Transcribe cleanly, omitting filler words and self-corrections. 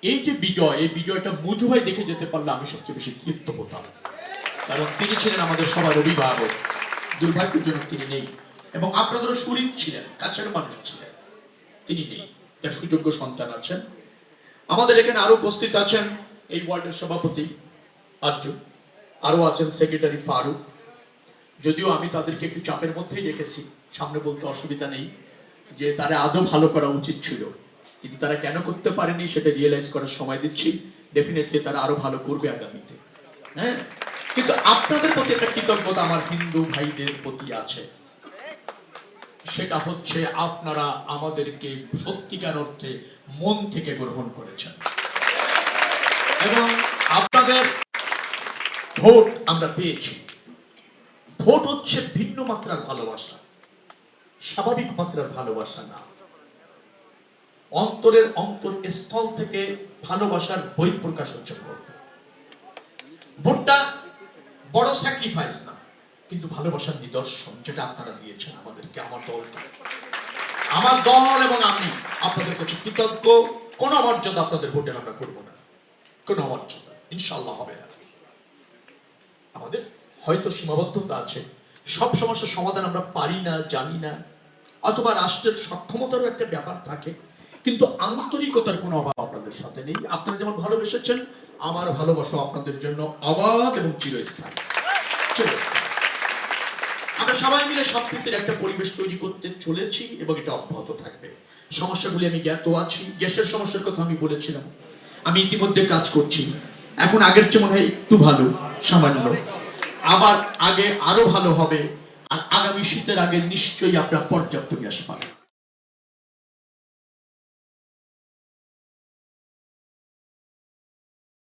এই যে বিজয়, এই বিজয়টা মজু ভাই দেখে যেতে পারলে আমি সবচেয়ে বেশি তৃপ্ত হতাম, কারণ তিনি ছিলেন আমাদের সবার অভিভাবক। দুর্ভাগ্যজনক তিনি নেই, এবং আপনাদেরও শরীর ছিলেন, কাছের মানুষ ছিলেন, তিনি নেই। তার সুযোগ্য সন্তান আছেন। আমাদের এখানে আরো উপস্থিত আছেন এই ওয়ার্ডের সভাপতি আর্য, আরো আছেন সেক্রেটারি ফারুক। যদিও আমি তাদেরকে একটু চাপের মধ্যেই রেখেছি, সামনে বলতে অসুবিধা নেই, যে তারা আদৌ ভালো করা উচিত ছিল, কিন্তু তারা কেন করতে পারেনি সেটা রিয়েলাইজ করার সময় দিচ্ছি। ডেফিনেটলি তারা আরো ভালো করবে আগামীতে। হ্যাঁ, কিন্তু আপনাদের প্রতি একটা কৃতজ্ঞতা আমার হিন্দু ভাইদের প্রতি আছে, সেটা হচ্ছে আপনারা আমাদেরকে সত্যিকার অর্থে মন থেকে গ্রহণ করেছেন, এবং আপনাদের ভোট আমরা পেয়েছি। ভোট হচ্ছে ভিন্ন মাত্রার ভালোবাসা, স্বাভাবিক মাত্রার ভালোবাসা না, অন্তরের অন্তরস্থল থেকে ভালোবাসার বহিঃপ্রকাশ হচ্ছে ভোট। ভোটটা বড় স্যাক্রিফাইস না, কিন্তু ভালোবাসার নিদর্শন, যেটা আপনারা দিয়েছেন আমাদেরকে, আমার দল এবং আমি আপনাদের কাছে কৃতজ্ঞ। কোনো অমর্যাদা আপনাদের ভোটের আমরা করবো না, কোনো অমর্যাদা ইনশাল্লাহ হবে না। আমাদের হয়তো সীমাবদ্ধতা আছে, সব সমস্যার সমাধান আমরা পারি না, জানি না, অথবা রাষ্ট্রের সক্ষমতারও একটা ব্যাপার থাকে, কিন্তু আন্তরিকতার কোনো অভাব আপনাদের সাথে নেই। আপনারা যেমন ভালোবেসেছেন, আমার ভালোবাসা আপনাদের জন্য অবাধ এবং চিরস্থায়ী। আমরা সবাই মিলে সম্প্রীতির একটা পরিবেশ তৈরি করতে চলেছি, এবং এটা অব্যাহত থাকবে। সমস্যাগুলি আমি জ্ঞাত আছি, গ্যাসের সমস্যার কথা আমি বলেছিলাম, আমি ইতিমধ্যে কাজ করছি। এখন আগের চেয়ে মনে হয় একটু ভালো, সামান্য, আবার আগে আরো ভালো হবে, আর আগামী শীতের আগে নিশ্চয়ই আপনার পর্যাপ্ত গ্যাস পাবেন।